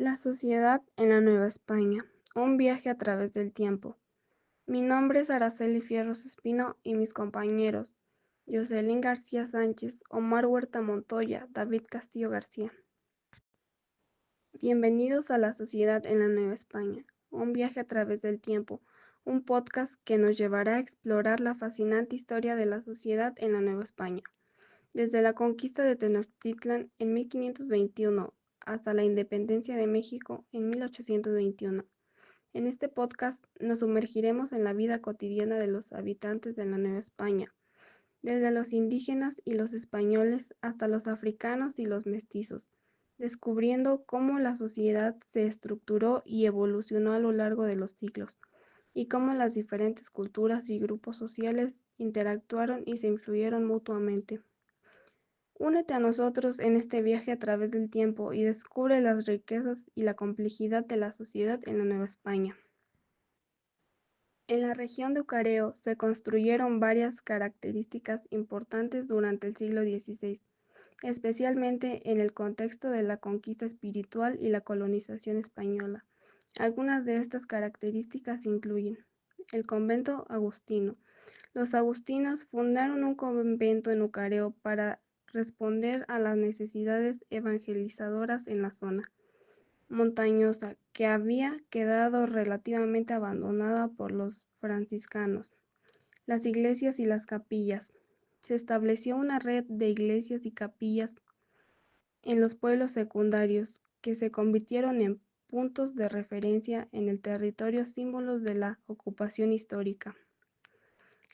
La sociedad en la Nueva España, un viaje a través del tiempo. Mi nombre es Araceli Fierros Espino y mis compañeros, Jocelyn García Sánchez, Omar Huerta Montoya, David Castillo García. Bienvenidos a La sociedad en la Nueva España, un viaje a través del tiempo, un podcast que nos llevará a explorar la fascinante historia de la sociedad en la Nueva España, desde la conquista de Tenochtitlan en 1521 hasta la independencia de México en 1821. En este podcast nos sumergiremos en la vida cotidiana de los habitantes de la Nueva España, desde los indígenas y los españoles hasta los africanos y los mestizos, descubriendo cómo la sociedad se estructuró y evolucionó a lo largo de los siglos, y cómo las diferentes culturas y grupos sociales interactuaron y se influyeron mutuamente. Únete a nosotros en este viaje a través del tiempo y descubre las riquezas y la complejidad de la sociedad en la Nueva España. En la región de Ucareo se construyeron varias características importantes durante el siglo XVI, especialmente en el contexto de la conquista espiritual y la colonización española. Algunas de estas características incluyen el convento agustino. Los agustinos fundaron un convento en Ucareo para responder a las necesidades evangelizadoras en la zona montañosa que había quedado relativamente abandonada por los franciscanos. Las iglesias y las capillas. Se estableció una red de iglesias y capillas en los pueblos secundarios que se convirtieron en puntos de referencia en el territorio, símbolos de la ocupación histórica.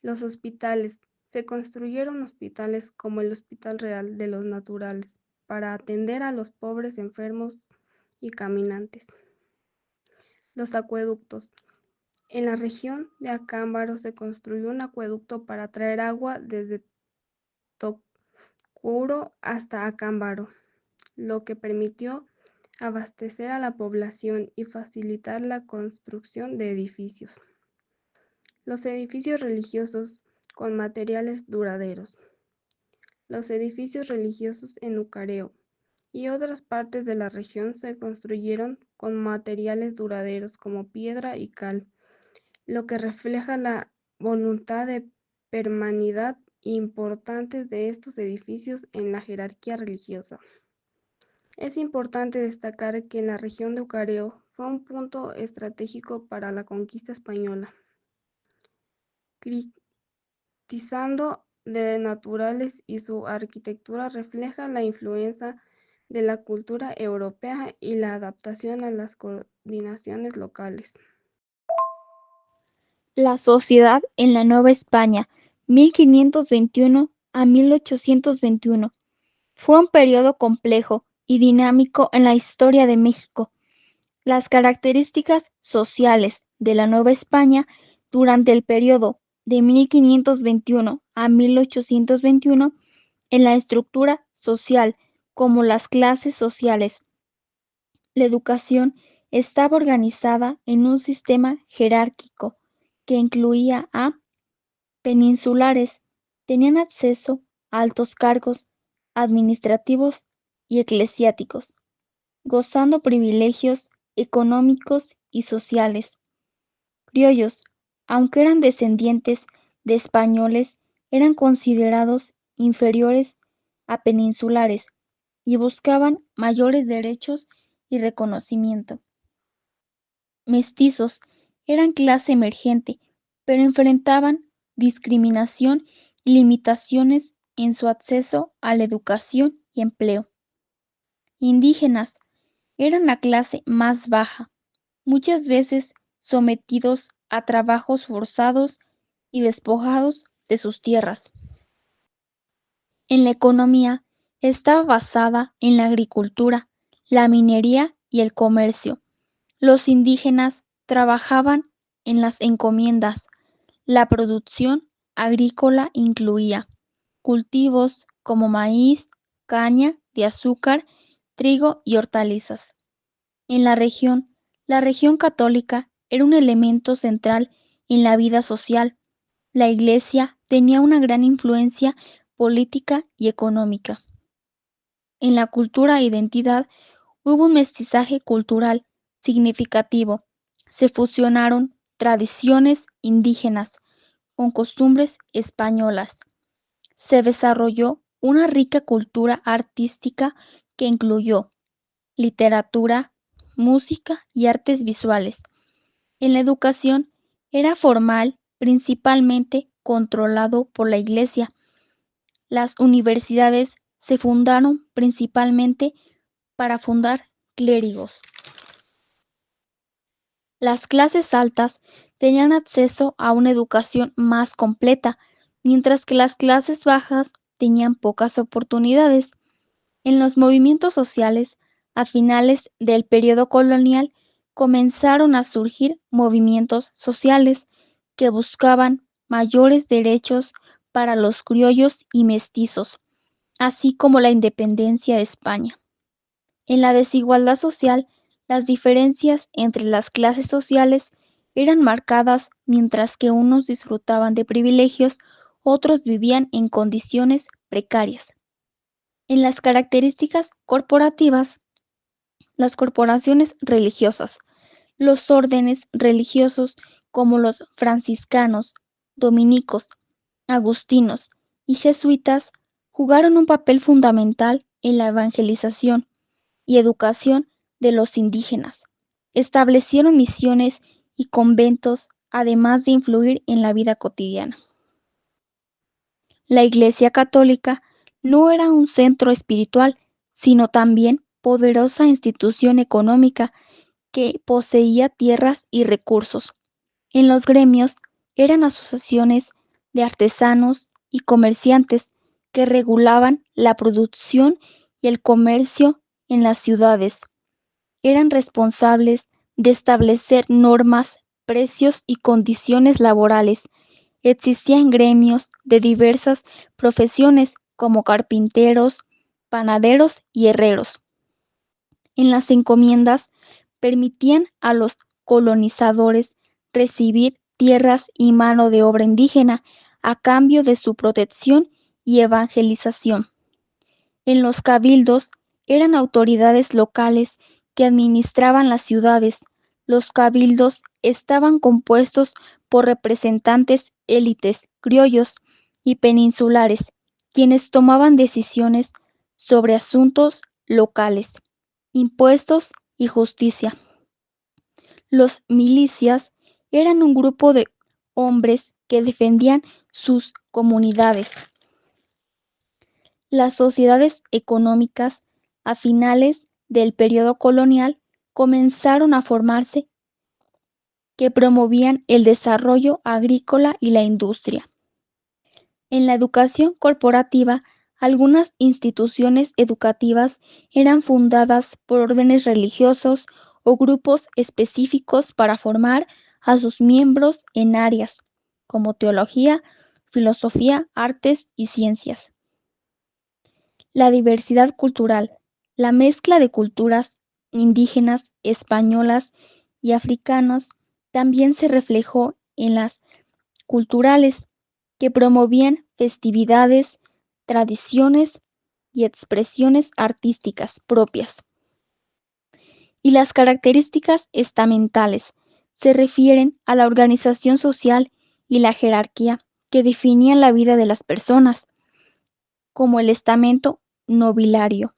Los hospitales. Se construyeron hospitales como el Hospital Real de los Naturales para atender a los pobres enfermos y caminantes. Los acueductos. En la región de Acámbaro se construyó un acueducto para traer agua desde Tocuro hasta Acámbaro, lo que permitió abastecer a la población y facilitar la construcción de edificios. Los edificios religiosos con materiales duraderos. Los edificios religiosos en Ucareo y otras partes de la región se construyeron con materiales duraderos como piedra y cal, lo que refleja la voluntad de permanidad importante de estos edificios en la jerarquía religiosa. Es importante destacar que la región de Ucareo fue un punto estratégico para la conquista española, critizando de naturales y su arquitectura refleja la influencia de la cultura europea y la adaptación a las coordinaciones locales. La sociedad en la Nueva España, 1521 a 1821, fue un periodo complejo y dinámico en la historia de México. Las características sociales de la Nueva España durante el periodo de 1521 a 1821 en la estructura social como las clases sociales. La educación estaba organizada en un sistema jerárquico que incluía a peninsulares, tenían acceso a altos cargos administrativos y eclesiásticos, gozando privilegios económicos y sociales. Criollos, aunque eran descendientes de españoles, eran considerados inferiores a peninsulares y buscaban mayores derechos y reconocimiento. Mestizos eran clase emergente, pero enfrentaban discriminación y limitaciones en su acceso a la educación y empleo. Indígenas eran la clase más baja, muchas veces sometidos a trabajos forzados y despojados de sus tierras. En la economía estaba basada en la agricultura, la minería y el comercio. Los indígenas trabajaban en las encomiendas. La producción agrícola incluía cultivos como maíz, caña de azúcar, trigo y hortalizas. En la región católica era un elemento central en la vida social. La Iglesia tenía una gran influencia política y económica. En la cultura e identidad, Hubo un mestizaje cultural significativo. Se fusionaron tradiciones indígenas con costumbres españolas. Se desarrolló una rica cultura artística que incluyó literatura, música y artes visuales. En la educación era formal, principalmente controlado por la Iglesia. Las universidades se fundaron principalmente para fundar clérigos. Las clases altas tenían acceso a una educación más completa, mientras que las clases bajas tenían pocas oportunidades. En los movimientos sociales, a finales del periodo colonial, comenzaron a surgir movimientos sociales que buscaban mayores derechos para los criollos y mestizos, así como la independencia de España. En la desigualdad social, las diferencias entre las clases sociales eran marcadas, mientras que unos disfrutaban de privilegios, otros vivían en condiciones precarias. En las características corporativas, las corporaciones religiosas, los órdenes religiosos como los franciscanos, dominicos, agustinos y jesuitas jugaron un papel fundamental en la evangelización y educación de los indígenas. Establecieron misiones y conventos, además de influir en la vida cotidiana. La Iglesia Católica no era un centro espiritual, sino también poderosa institución económica que poseía tierras y recursos. En los gremios eran asociaciones de artesanos y comerciantes que regulaban la producción y el comercio en las ciudades. Eran responsables de establecer normas, precios y condiciones laborales. Existían gremios de diversas profesiones como carpinteros, panaderos y herreros. En las encomiendas permitían a los colonizadores recibir tierras y mano de obra indígena a cambio de su protección y evangelización. En los cabildos eran autoridades locales que administraban las ciudades. Los cabildos estaban compuestos por representantes élites criollos y peninsulares, quienes tomaban decisiones sobre asuntos locales, impuestos y justicia. Los milicias eran un grupo de hombres que defendían sus comunidades. Las sociedades económicas a finales del periodo colonial comenzaron a formarse que promovían el desarrollo agrícola y la industria. En la educación corporativa, algunas instituciones educativas eran fundadas por órdenes religiosos o grupos específicos para formar a sus miembros en áreas como teología, filosofía, artes y ciencias. La diversidad cultural, la mezcla de culturas indígenas, españolas y africanas también se reflejó en las culturales que promovían festividades, tradiciones y expresiones artísticas propias. Y las características estamentales se refieren a la organización social y la jerarquía que definían la vida de las personas, como el estamento nobiliario.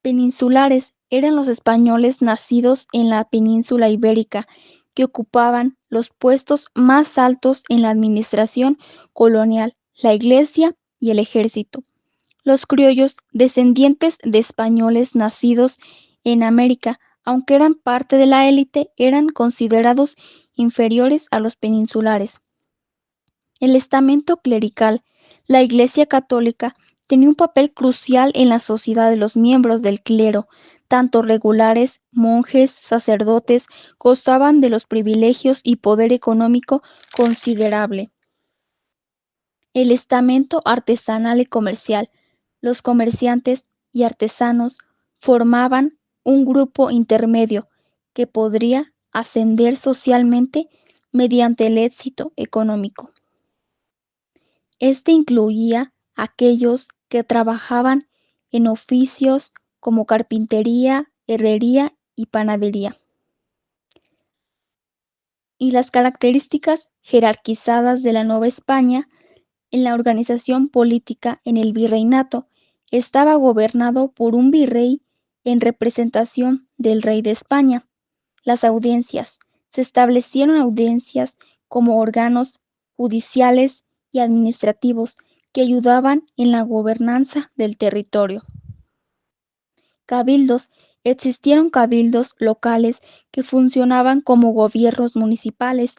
Peninsulares eran los españoles nacidos en la península ibérica que ocupaban los puestos más altos en la administración colonial, la iglesia y el ejército. Los criollos, descendientes de españoles nacidos en América, aunque eran parte de la élite, eran considerados inferiores a los peninsulares. El estamento clerical, la Iglesia Católica, tenía un papel crucial en la sociedad de los miembros del clero, tanto regulares, monjes, sacerdotes, gozaban de los privilegios y poder económico considerable. El estamento artesanal y comercial, los comerciantes y artesanos formaban un grupo intermedio que podría ascender socialmente mediante el éxito económico. Este incluía aquellos que trabajaban en oficios como carpintería, herrería y panadería. Y las características jerarquizadas de la Nueva España en la organización política en el virreinato estaba gobernado por un virrey en representación del rey de España. Las audiencias. Se establecieron audiencias como órganos judiciales y administrativos que ayudaban en la gobernanza del territorio. Cabildos. Existieron cabildos locales que funcionaban como gobiernos municipales,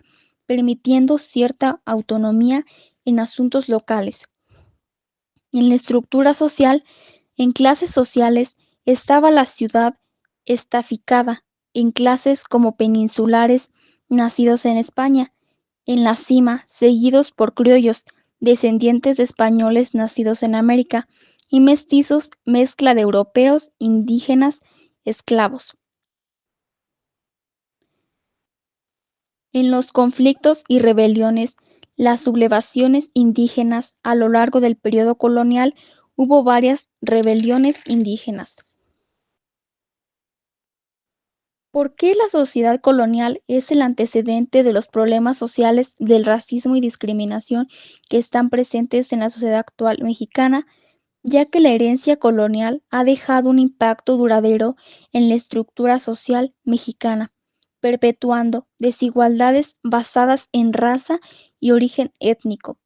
permitiendo cierta autonomía en asuntos locales. En la estructura social, en clases sociales, estaba la ciudad estratificada en clases como peninsulares nacidos en España, en la cima, seguidos por criollos, descendientes de españoles nacidos en América, y mestizos, mezcla de europeos, indígenas, esclavos. En los conflictos y rebeliones, las sublevaciones indígenas a lo largo del periodo colonial hubo varias rebeliones indígenas. ¿Por qué la sociedad colonial es el antecedente de los problemas sociales del racismo y discriminación que están presentes en la sociedad actual mexicana? Ya que la herencia colonial ha dejado un impacto duradero en la estructura social mexicana, perpetuando desigualdades basadas en raza y origen étnico,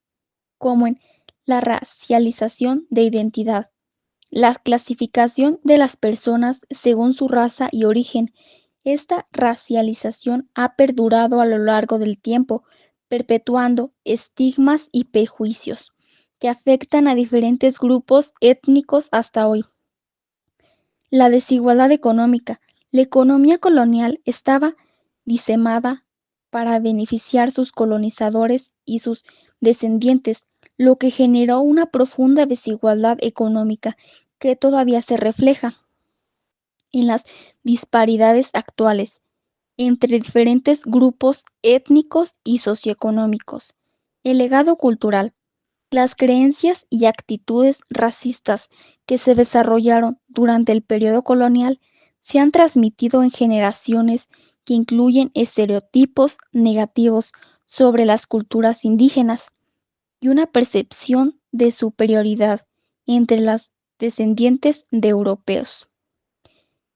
como en la racialización de identidad, la clasificación de las personas según su raza y origen. Esta racialización ha perdurado a lo largo del tiempo, perpetuando estigmas y prejuicios que afectan a diferentes grupos étnicos hasta hoy. La desigualdad económica. La economía colonial estaba diseñada para beneficiar a sus colonizadores y sus descendientes, lo que generó una profunda desigualdad económica que todavía se refleja en las disparidades actuales entre diferentes grupos étnicos y socioeconómicos. El legado cultural. Las creencias y actitudes racistas que se desarrollaron durante el periodo colonial se han transmitido en generaciones que incluyen estereotipos negativos sobre las culturas indígenas y una percepción de superioridad entre las descendientes de europeos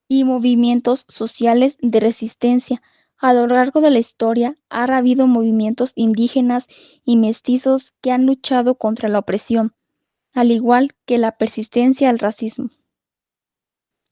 y movimientos sociales de resistencia. A lo largo de la historia ha habido movimientos indígenas y mestizos que han luchado contra la opresión, al igual que la persistencia del racismo.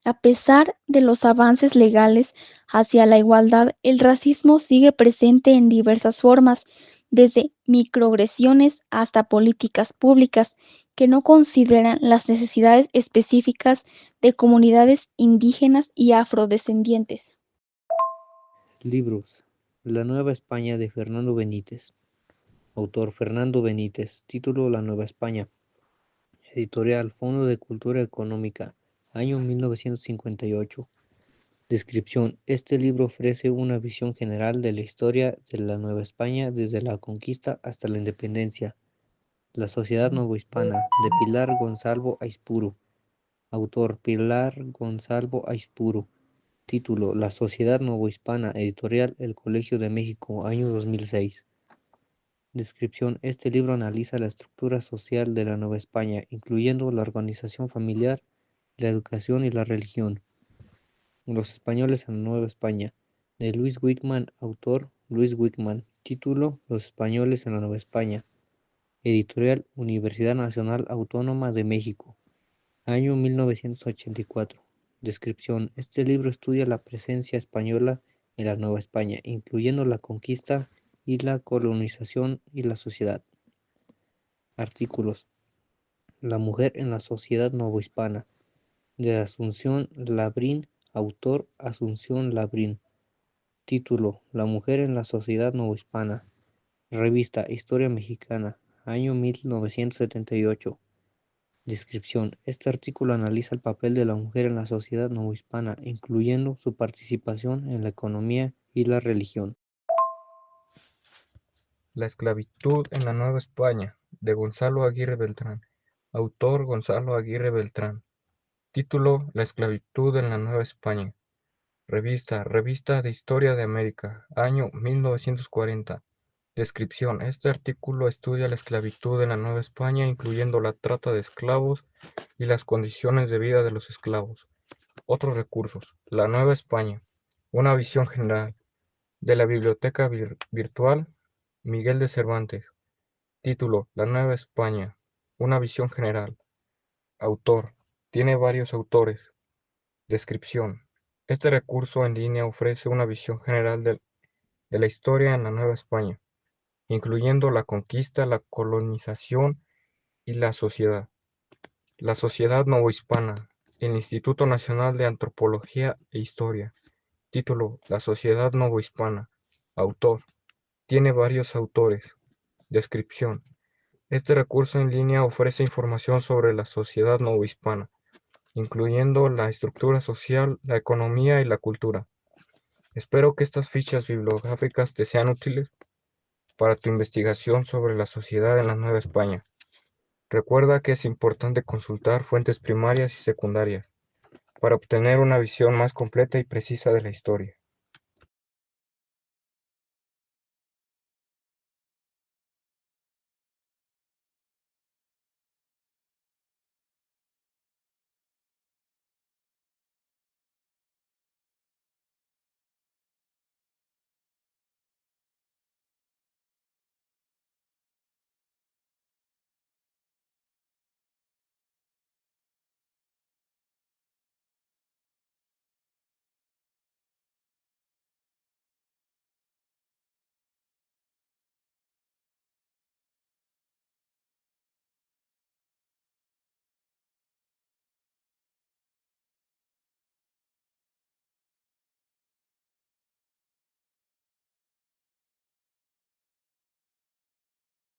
A pesar de los avances legales hacia la igualdad, el racismo sigue presente en diversas formas, desde microagresiones hasta políticas públicas que no consideran las necesidades específicas de comunidades indígenas y afrodescendientes. Libros: La Nueva España de Fernando Benítez. Autor Fernando Benítez. Título: La Nueva España. Editorial: Fondo de Cultura Económica. Año 1958. Descripción: Este libro ofrece una visión general de la historia de la Nueva España desde la conquista hasta la independencia. La sociedad novohispana, de Pilar Gonzalo Aispuro. Autor: Pilar Gonzalo Aispuro. Título: La Sociedad Novohispana. Editorial: El Colegio de México. Año 2006. Descripción: Este libro analiza la estructura social de la Nueva España, incluyendo la organización familiar, la educación y la religión. Los españoles en la Nueva España, de Luis Wickman. Autor: Luis Wickman. Título: Los españoles en la Nueva España. Editorial: Universidad Nacional Autónoma de México. Año 1984. Descripción: Este libro estudia la presencia española en la Nueva España, incluyendo la conquista y la colonización y la sociedad. Artículos: La mujer en la sociedad novohispana, de Asunción Labrín. Autor: Asunción Labrín. Título: La mujer en la sociedad novohispana. Revista Historia Mexicana. Año 1978. Descripción: Este artículo analiza el papel de la mujer en la sociedad novohispana, incluyendo su participación en la economía y la religión. La esclavitud en la Nueva España, de Gonzalo Aguirre Beltrán. Autor: Gonzalo Aguirre Beltrán. Título: La esclavitud en la Nueva España. Revista de Historia de América, año 1940. Descripción. Este artículo estudia la esclavitud en la Nueva España, incluyendo la trata de esclavos y las condiciones de vida de los esclavos. Otros recursos. La Nueva España. Una visión general. De la Biblioteca Virtual Miguel de Cervantes. Título: La Nueva España. Una visión general. Autor. Tiene varios autores. Descripción. Este recurso en línea ofrece una visión general de la historia en la Nueva España, incluyendo la conquista, la colonización y la sociedad. La sociedad novohispana. El Instituto Nacional de Antropología e Historia. Título: La sociedad novohispana. Autor. Tiene varios autores. Descripción. Este recurso en línea ofrece información sobre la sociedad novohispana, incluyendo la estructura social, la economía y la cultura. Espero que estas fichas bibliográficas te sean útiles para tu investigación sobre la sociedad en la Nueva España. Recuerda que es importante consultar fuentes primarias y secundarias para obtener una visión más completa y precisa de la historia.